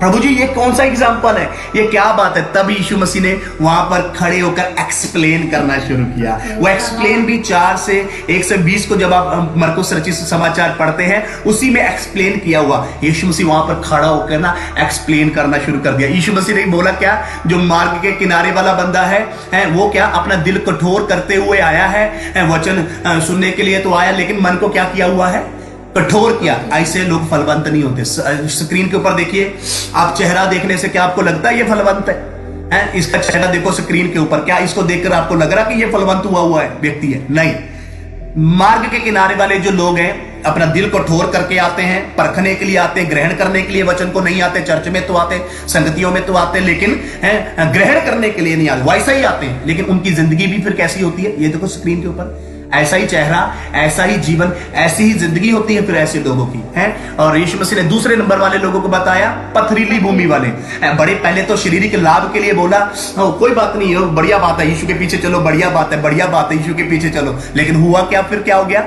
प्रभु जी, ये कौन सा एग्जाम्पल है? ये क्या बात है? तब यीशु मसीह ने वहां पर खड़े होकर एक्सप्लेन करना शुरू किया। वो एक्सप्लेन भी 4 से 1 से 20 को जब आप मरकुस रचित समाचार पढ़ते हैं, उसी में एक्सप्लेन किया हुआ। यीशु मसीह वहां पर खड़ा होकर ना एक्सप्लेन करना शुरू कर दिया। यीशु मसीह ने बोला क्या? जो मार्ग के किनारे वाला बंदा है वो क्या अपना दिल कठोर करते हुए आया है, वचन सुनने के लिए तो आया, लेकिन मन को क्या किया हुआ है? कठोर किया। ऐसे लोग फलवंत नहीं होते। स्क्रीन के ऊपर देखिए, आप चेहरा देखने से क्या आपको लगता है ये फलवंत है? इसका चेहरा देखो स्क्रीन के ऊपर, क्या इसको देखकर आपको लग रहा कि ये फलवंत हुआ है व्यक्ति है? नहीं। मार्ग के किनारे वाले जो लोग हैं, अपना दिल कठोर करके आते हैं, परखने के लिए आते हैं, ग्रहण करने के लिए वचन को नहीं आते। चर्च में तो आते, संगतियों में तो आते, लेकिन ग्रहण करने के लिए नहीं आते। वैसा ही आते हैं, लेकिन उनकी जिंदगी भी फिर कैसी होती है? ये देखो स्क्रीन के ऊपर, ऐसा ही चेहरा, ऐसा ही जीवन, ऐसी ही जिंदगी होती है फिर ऐसे लोगों की है। और यीशु मसीह ने दूसरे नंबर वाले लोगों को बताया, पथरीली भूमि वाले। बड़े पहले तो शारीरिक लाभ के लिए बोला, कोई बात नहीं है, बढ़िया बात है, यीशु के पीछे चलो, बढ़िया बात है, बढ़िया बात है, यीशु के पीछे चलो। लेकिन हुआ क्या? फिर क्या हो गया?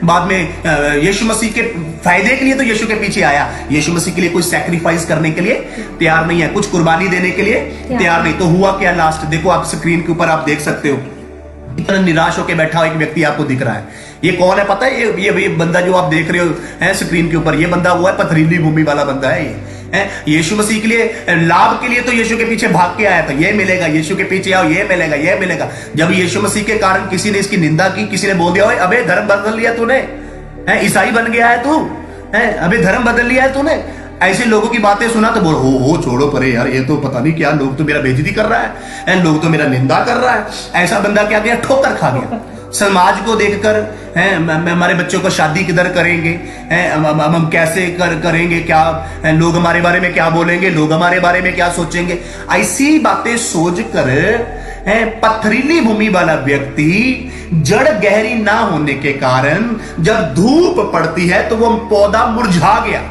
बाद में यीशु मसीह के फायदे के लिए तो यीशु के पीछे आया, यीशु मसीह के लिए कोई सैक्रिफाइस करने के लिए तैयार नहीं है, कुछ कुर्बानी देने के लिए तैयार नहीं। तो हुआ क्या लास्ट? देखो आप स्क्रीन के ऊपर आप देख सकते हो, इतना निराश होकर बैठा हुआ एक व्यक्ति आपको दिख रहा है। ये कौन है पता है? ये बंदा जो आप देख रहे हो स्क्रीन के ऊपर, ये बंदा हुआ है पथरीली भूमि वाला बंदा है। ये यीशु मसीह के लिए, लाभ के लिए तो यीशु के पीछे भाग के आया था, ये मिलेगा, यीशु के पीछे आओ, ये मिलेगा, ये मिलेगा। जब यीशु मसीह के कारण किसी ने इसकी निंदा की, किसी ने बोल दिया, अबे धर्म बदल लिया तूने, ईसाई बन गया है तू, अबे धर्म बदल लिया है तूने, ऐसे लोगों की बातें सुना तो बोलो हो छोड़ो परे यार, ये तो पता नहीं क्या, लोग तो मेरा बेइज्जती कर रहा है, लोग तो मेरा निंदा कर रहा है। ऐसा बंदा क्या गया? ठोकर खा गया। समाज को देखकर हमारे बच्चों को शादी किधर करेंगे, हम कैसे करेंगे, क्या लोग हमारे बारे में क्या बोलेंगे, लोग हमारे बारे में क्या सोचेंगे, ऐसी बातें सोचकर पथरीली भूमि वाला व्यक्ति, जड़ गहरी ना होने के कारण जब धूप पड़ती है तो वो पौधा मुरझा गया।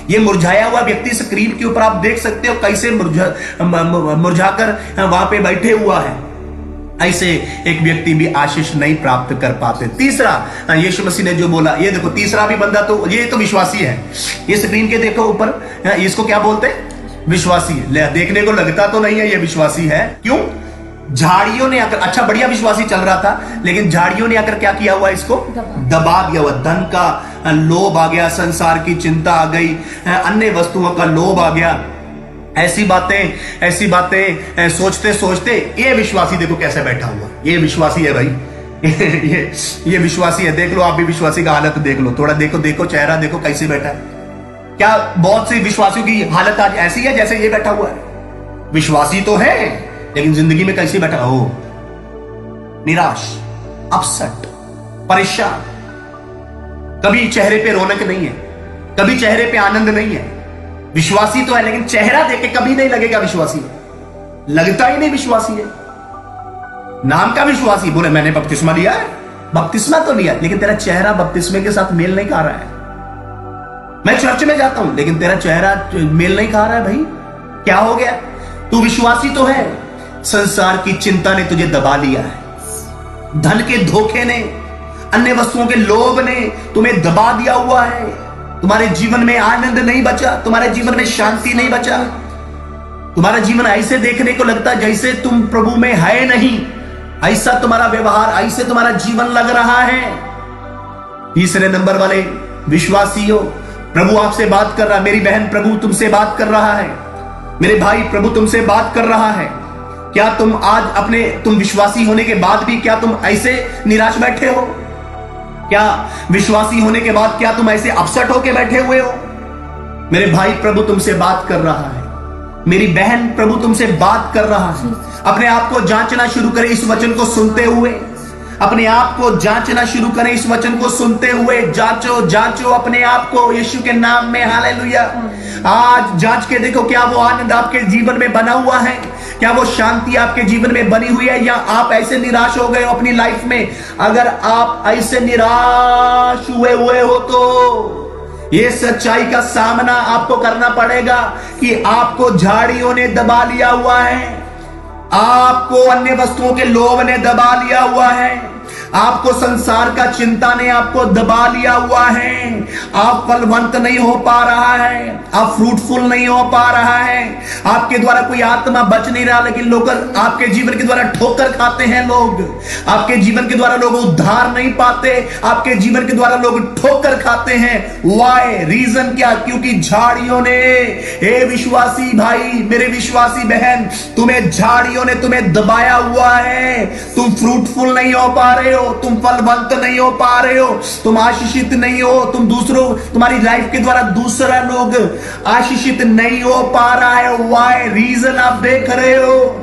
ये मुरझाया हुआ व्यक्ति स्क्रीन के ऊपर आप देख सकते हो कैसे मुरझाकर वहां पे बैठे हुआ है। ऐसे एक व्यक्ति भी आशीष नहीं प्राप्त कर पाते। तीसरा यीशु मसीह ने जो बोला, ये देखो तीसरा भी बंदा, तो ये तो विश्वासी है। ये स्क्रीन के देखो ऊपर, इसको क्या बोलते हैं? विश्वासी है। देखने को लगता तो नहीं है ये विश्वासी है। क्यों? झाड़ियों ने आकर, अच्छा बढ़िया विश्वासी चल रहा था, लेकिन झाड़ियों ने आकर क्या किया हुआ, इसको दबा दिया हुआ। धन का लोभ आ गया, संसार की चिंता आ गई, अन्य वस्तुओं का लोभ आ गया। ऐसी बातें सोचते सोचते ये विश्वासी देखो कैसे बैठा हुआ। ये विश्वासी है भाई। ये विश्वासी है। देख लो, आप भी विश्वासी का हालत देख लो थोड़ा। देखो चेहरा देखो कैसे बैठा है। क्या बहुत सी विश्वासियों की हालत आज ऐसी है जैसे ये बैठा हुआ है? विश्वासी तो है, लेकिन जिंदगी में कैसे बैठा हो? निराश, अपसेट, परेशान। कभी चेहरे पे रौनक नहीं है, कभी चेहरे पे आनंद नहीं है। विश्वासी तो है, लेकिन चेहरा देख के कभी नहीं लगेगा विश्वासी है। लगता ही नहीं विश्वासी है। नाम का विश्वासी, बोले मैंने बपतिस्मा लिया है, बपतिस्मा तो लिया, लेकिन तेरा चेहरा बपतिस्मे के साथ मेल नहीं खा रहा है। मैं चर्च में जाता हूं, लेकिन तेरा चेहरा मेल नहीं खा रहा है। भाई क्या हो गया? तू विश्वासी तो है, संसार की चिंता ने तुझे दबा लिया है। धन के धोखे ने, अन्य वस्तुओं के लोभ ने तुम्हें दबा दिया हुआ है। तुम्हारे जीवन में आनंद नहीं बचा, तुम्हारे जीवन में शांति नहीं बचा। तुम्हारा जीवन ऐसे देखने को लगता जैसे तुम प्रभु में है नहीं। ऐसा तुम्हारा व्यवहार, ऐसे तुम्हारा जीवन लग रहा है। तीसरे नंबर वाले विश्वासियों, प्रभु आपसे बात कर रहा है। मेरी बहन, प्रभु तुमसे बात कर रहा है। मेरे भाई, प्रभु तुमसे बात कर रहा है। क्या तुम आज तुम विश्वासी होने के बाद भी क्या तुम ऐसे निराश बैठे हो? क्या विश्वासी होने के बाद क्या तुम ऐसे अपसेट होके बैठे हुए हो? मेरे भाई, प्रभु तुमसे बात कर रहा है। मेरी बहन, प्रभु तुमसे बात कर रहा है। अपने आप को जांचना शुरू करें इस वचन को सुनते हुए। अपने आप को जांचना शुरू करें इस वचन को सुनते हुए। जांचो अपने आप को यीशु के नाम में। हालेलुया। आज जांच के देखो, क्या वो आनंद आपके जीवन में बना हुआ है? क्या वो शांति आपके जीवन में बनी हुई है? या आप ऐसे निराश हो गए हो अपनी लाइफ में? अगर आप ऐसे निराश हुए हो तो ये सच्चाई का सामना आपको करना पड़ेगा कि आपको झाड़ियों ने दबा लिया हुआ है। आपको अन्य वस्तुओं के लोभ ने दबा लिया हुआ है। आपको संसार का चिंता ने आपको दबा लिया हुआ है। आप फलवंत नहीं हो पा रहा है, आप फ्रूटफुल नहीं हो पा रहा है। आपके द्वारा कोई आत्मा बच नहीं रहा, लेकिन लोग आपके जीवन के द्वारा ठोकर खाते हैं। लोग आपके जीवन के द्वारा लोग उद्धार नहीं पाते, आपके जीवन के द्वारा लोग ठोकर खाते हैं। वाई? रीजन क्या? क्योंकि झाड़ियों ने, हे विश्वासी भाई, मेरे विश्वासी बहन, तुम्हें झाड़ियों ने तुम्हें दबाया हुआ है। तुम फ्रूटफुल नहीं हो पा रहे हो, तुम फलवंत नहीं हो पा रहे हो, तुम आशीषित नहीं हो। तुम्हारी लाइफ के द्वारा दूसरा लोग आशीषित नहीं हो पा रहा है। वाई? रीजन आप देख रहे हो।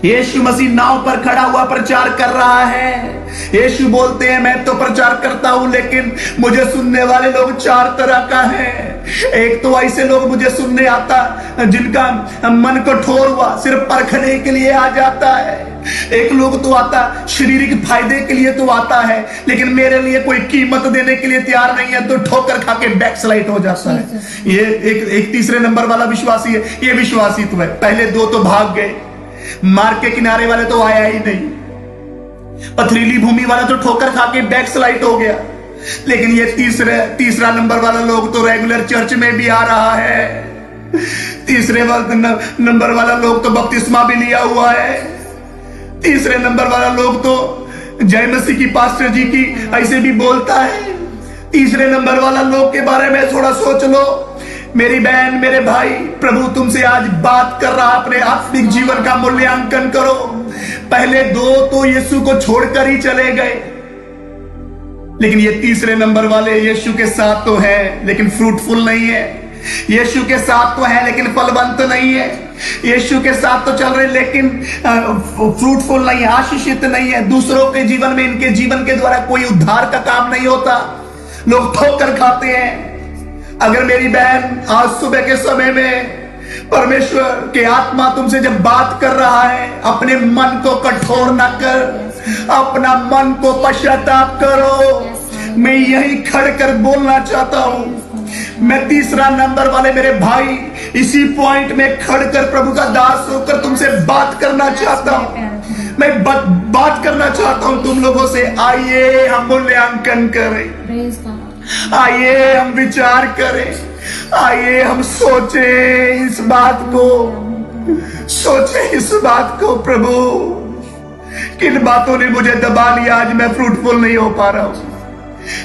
यीशु मसीह नाव पर खड़ा हुआ प्रचार कर रहा है। यीशु बोलते हैं, मैं तो प्रचार करता हूं, लेकिन मुझे सुनने वाले लोग चार तरह का है। एक तो ऐसे लोग मुझे सुनने आता जिनका मन कठोर हुआ, सिर्फ परखने के लिए आ जाता है। एक लोग तो आता शारीरिक फायदे के लिए तो आता है, लेकिन मेरे लिए कोई कीमत देने के लिए तैयार नहीं है, तो ठोकर खा के बैकस्लाइड हो जाता है। ये एक तीसरे नंबर वाला विश्वासी है। ये विश्वासी तो है। पहले दो तो भाग गए, मार्ग के किनारे वाले तो आया ही नहीं, पथरीली भूमि वाला तो ठोकर खा के बैकस्लाइड हो गया। लेकिन ये तीसरा नंबर वाला लोग तो रेगुलर चर्च में भी आ रहा है। तीसरे नंबर वाला लोग तो बपतिस्मा भी लिया हुआ है। तीसरे नंबर वाला लोग तो जय मसीह की, पास्टर जी की ऐसे भी बोलता है। तीसरे नंबर वाला लोग के बारे में थोड़ा सोच लो। मेरी बहन, मेरे भाई, प्रभु तुमसे आज बात कर रहा। अपने आत्मिक जीवन का मूल्यांकन करो। पहले दो तो यीशु को छोड़कर ही चले गए, लेकिन ये तीसरे नंबर वाले यीशु के साथ तो है, लेकिन फ्रूटफुल नहीं है। यीशु के साथ तो है, लेकिन फलवंत नहीं है। यीशु के साथ तो चल रहे, लेकिन फ्रूटफुल नहीं है, आशीषित नहीं है। दूसरों के जीवन में, इनके जीवन के द्वारा कोई उद्धार का काम नहीं होता। लोग ठोकर खाते हैं। अगर मेरी बहन आज सुबह के समय में परमेश्वर के आत्मा तुमसे जब बात कर रहा है, अपने मन को कठोर न कर, अपना मन को पश्चाताप करो। मैं यही खड़ कर बोलना चाहता हूं, मैं तीसरा नंबर वाले मेरे भाई इसी पॉइंट में खड़कर प्रभु का दास होकर तुमसे बात करना चाहता हूं। मैं बात करना चाहता हूं तुम लोगों से। आइए हम मूल्यांकन करें, आइए हम विचार करें, आइए हम सोचें इस बात को, सोचें इस बात को। प्रभु किन बातों ने मुझे दबा लिया, आज मैं फ्रूटफुल नहीं हो पा रहा हूं।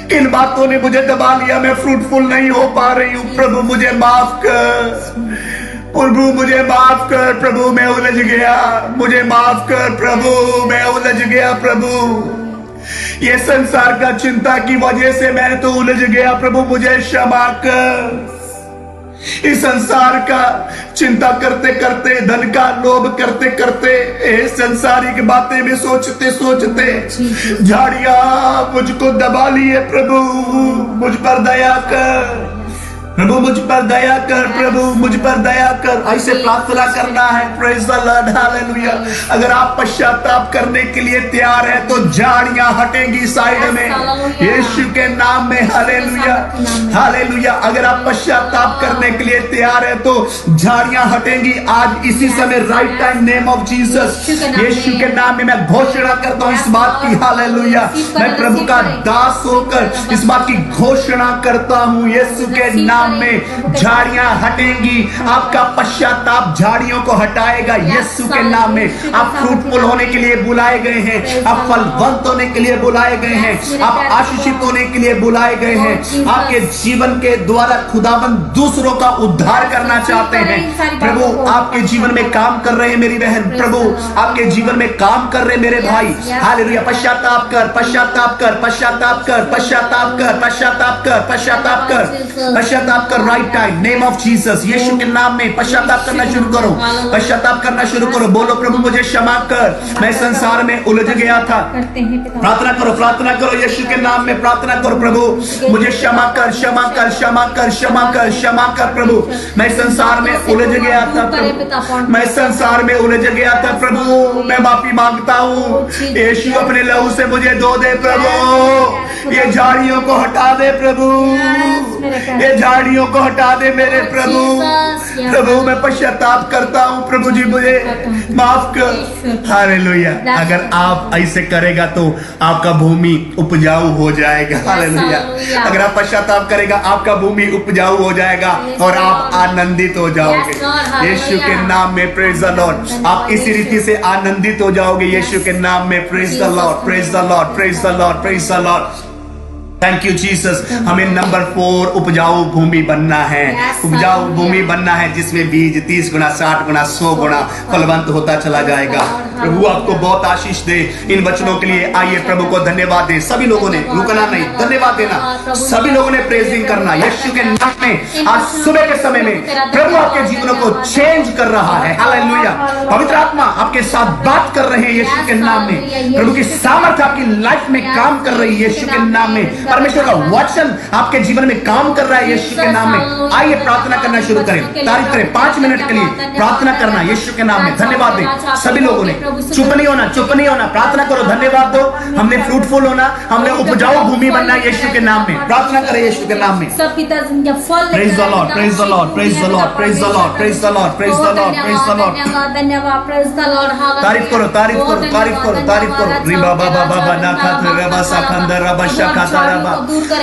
किन बातों ने मुझे दबा लिया, मैं फ्रूटफुल नहीं हो पा रही हूं। प्रभु मुझे माफ कर, प्रभु मुझे माफ कर। प्रभु मैं उलझ गया, मुझे माफ कर। प्रभु मैं उलझ गया। प्रभु ये संसार का चिंता की वजह से मैं तो उलझ गया। प्रभु मुझे क्षमा कर। इस संसार का चिंता करते करते, धन का लोभ करते करते, संसारिक बातें में सोचते सोचते झाड़ियां मुझको दबा लिए। प्रभु मुझ पर दया कर, प्रभु मुझ पर दया कर, प्रभु मुझ पर दया कर। ऐसे प्रार्थना करना है। Praise the Lord, hallelujah. अगर आप पश्चाताप करने के लिए तैयार हैं तो झाड़ियां हटेंगी साइड में, यीशु के नाम में। Hallelujah, hallelujah. अगर आप पश्चाताप करने के लिए तैयार हैं तो झाड़ियां हटेंगी आज इसी समय, right time, name of Jesus. Yeshu के नाम में मैं घोषणा करता हूं इस बात की। हालेलुया। मैं प्रभु का दास होकर इस बात की घोषणा करता हूं, यीशु के नाम में झाड़ियां हटेंगी। आपका पश्चाताप झाड़ियों को हटाएगा यीशु के नाम में। आप फ्रूटफुल होने के लिए बुलाए गए हैं, आप फलवंत होने के लिए बुलाए गए हैं, आप आशीषित होने के लिए बुलाए गए हैं। आपके जीवन के द्वारा खुदाबंद दूसरों का उद्धार करना चाहते हैं। प्रभु आपके जीवन में काम कर रहे हैं मेरी बहन, प्रभु आपके जीवन में काम कर रहे हैं मेरे भाई। हालेलुया। पश्चाताप कर, पश्चाताप कर, पश्चाताप कर, पश्चाताप कर, पश्चाताप कर, पश्चाताप कर, पश्चाताप कर। Right time, name of Jesus. Yeshu के नाम में पश्चाताप करना शुरू करो, पश्चाताप करना शुरू करो। बोलो प्रभु मुझे क्षमा कर, मैं संसार में उलझ गया था। प्रार्थना करो, प्रार्थना करो यीशु के नाम में, प्रार्थना करो। प्रभु मुझे क्षमा कर, क्षमा कर, क्षमा कर, क्षमा कर, क्षमा कर। प्रभु मैं संसार में उलझ गया था, प्रभु मैं संसार में उलझ गया था। प्रभु मैं माफी मांगता हूँ। यीशु अपने लहू से मुझे धो दे प्रभु। ये झाड़ियों को हटा दे प्रभु, ये झाड़ियों को हटा दे मेरे प्रभु। प्रभु मैं पश्चाताप करता हूँ, प्रभु जी मुझे माफ कर। हालेलुया। अगर आप ऐसे करेगा तो आपका भूमि उपजाऊ हो जाएगा। हालेलुया। अगर आप पश्चाताप करेगा आपका भूमि उपजाऊ हो जाएगा और आप आनंदित हो जाओगे यीशु के नाम में। Praise the Lord. आप इसी रीति से आनंदित हो जाओगे यीशु के नाम में। Praise the Lord, praise the Lord, praise the Lord, praise the Lord. Thank you Jesus. हमें नंबर 4 उपजाऊ भूमि बनना है। उपजाऊ भूमि बनना है जिसमें बीज 30 गुना, 60 गुना, 100 गुना फलवंत होता चला जाएगा। प्रभु आपको बहुत आशीष दे इन वचनों के लिए। आइए प्रभु को धन्यवाद दे। सभी लोगों ने रुकना नहीं, धन्यवाद देना। सभी लोगों ने प्रेजिंग करना यीशु के नाम में। आज सुबह के समय में प्रभु आपके जीवनों को चेंज कर रहा है। हालेलुया। पवित्र आत्मा आपके साथ बात कर रहे हैं यीशु के नाम में। प्रभु की सामर्थ्य आपकी लाइफ में काम कर रही है यीशु के नाम में। परमेश्वर का वचन आपके जीवन में काम कर रहा है यीशु के नाम में। आइए प्रार्थना करना शुरू करें, तारीफ करें। 5 मिनट के लिए प्रार्थना करना यीशु के नाम में। धन्यवाद दें सभी लोगों ने। चुप नहीं होना, चुप नहीं होना। प्रार्थना करो, धन्यवाद दो। हमने फ्रूटफुल होना, हमने उपजाऊ भूमि बनना यीशु के नाम में। प्रार्थना करें यीशु के नाम में। Praise the Lord, praise the Lord, praise the Lord, praise the Lord, praise the Lord, praise the Lord, praise the Lord. धन्यवाद, धन्यवाद। Praise the Lord. तारीफ करो, तारीफ करो, तारीफ करो, तारीफ करो। रिबा बाबा बाबा ना खाते रबा साखंदर रबा शखाता रबा।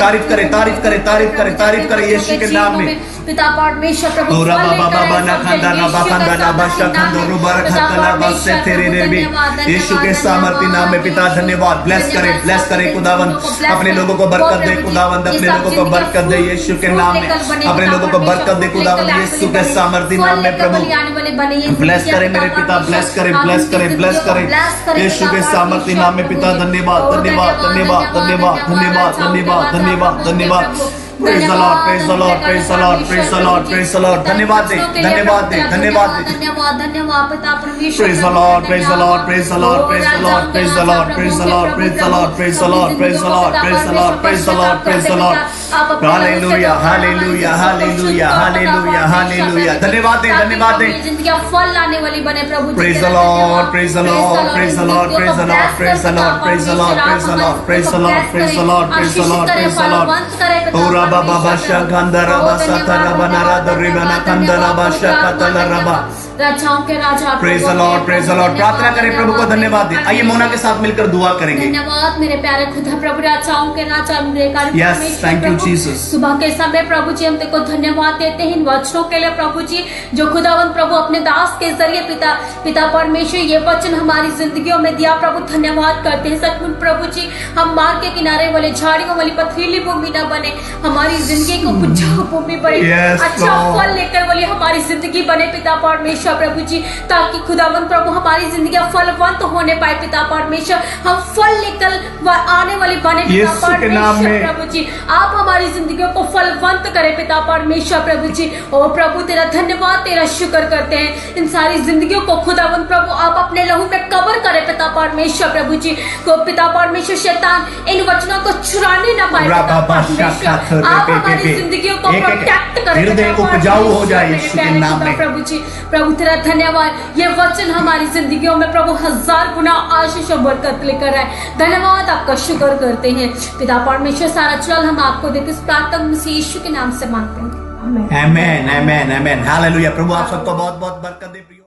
तारीफ करें, तारीफ करें, तारीफ करें, तारीफ करें यीशु के नाम में। पिता परमेश्वर प्रभु और बाबा बाबा ना खंदा ना बाखंदा ना बाशा खंदो रुबार खतला बस से तेरे रे भी यीशु के सामर्थ्य नाम में। पिता धन्यवाद। ब्लेस करें, ब्लेस करें खुदावंद। अपने लोगों को बरकत दे खुदावंद, अपने लोगों को बरकत दे यीशु के नाम में। अपने लोगों को बरकत दे खुदावंद यीशु के सामर्थ्य नाम में। प्रभु ब्लेस करें मेरे पिता, ब्लेस करें, ब्लेस करें, ब्लेस करें यीशु के सामर्थ्य नाम में। पिता धन्यवाद, धन्यवाद, धन्यवाद, धन्यवाद, धन्यवाद, धन्यवाद, धन्यवाद, धन्यवाद। Praise the Lord, praise the Lord, praise the Lord, praise the Lord, praise the Lord। धन्यवाद दे, धन्यवाद दे, धन्यवाद दे। धन्यवाद, धन्यवाद पिता परमेश्वर। Praise the Lord, praise the Lord, praise the Lord, praise the Lord, praise the Lord, praise the Lord, praise the Lord, praise the Lord, praise the Lord, praise the Lord, praise the Lord, praise the Lord, praise the Lord। आप अपने hallelujah, hallelujah, hallelujah, hallelujah, hallelujah. धन्यवाद दें, धन्यवाद दें। जिंदगी फल लाने वाली बने प्रभु। Praise the Lord, praise the Lord, praise the Lord, praise the Lord, praise the Lord, praise the Lord, praise the Lord, praise the Lord, praise the Lord, praise the Lord, praise the Lord. Ora baba basha gandara basa tarabana radribana kandara basha katala raba। राजाओं के राजा Praise the Lord, praise the Lord। प्रार्थना करें, प्रभु को धन्यवाद दें। आइए मोना के साथ मिलकर दुआ करेंगे। धन्यवाद मेरे प्यारे खुदा प्रभु, राजाओं के राजा Yes, thank you Jesus। सुबह के समय प्रभु जी हम तेरे को धन्यवाद देते हैं इन वचनों के लिए प्रभु जी, जो खुदावंद प्रभु अपने दास के जरिए पिता परमेश्वर ये वचन हमारी जिंदगियों में दिया प्रभु। धन्यवाद करते हैं सचमुच प्रभु जी, हम मार्ग के किनारे वाले झाड़ियों वाली पथरीली भूमि न बने, हमारी जिंदगी को उपजाऊ भूमि बने, अच्छा फल लेकर वाली हमारी जिंदगी बने पिता परमेश्वर प्रभु जी, ताकि खुदावंद प्रभु हमारी जिंदगी फलवंत होने पाए पिता परमेश्वर, हम फल लेकर आने वाली बने पिता परमेश्वर प्रभु जी। आप हमारी जिंदगियों को फलवंत करें पिता परमेश्वर प्रभु जी। ओ प्रभु तेरा धन्यवाद, तेरा शुक्र करते हैं इन सारी जिंदगियों को खुदावंद प्रभु आप अपने लहू में कवर करें पिता परमेश्वर प्रभु जी को। पिता परमेश्वर शैतान इन वचनों को चुराने न पाए पिता परमेश्वर, आप हमारी जिंदगियों को प्रोटेक्ट करें, उपजाऊ हो जाए यीशु के नाम में प्रभु जी। प्रभु तेरा धन्यवाद, ये वचन हमारी जिंदगियों में प्रभु 1000 गुना आशीष और बरकत लेकर आए। धन्यवाद, आपका शुक्र करते हैं पिता परमेश्वर। सारा चल हम आपको देते इस प्रार्थना मसीह यीशु के नाम से मांगते हैं, आमीन, आमीन, आमीन, आमीन, हालेलुया। प्रभु आप सबको बहुत बहुत बरकत दे।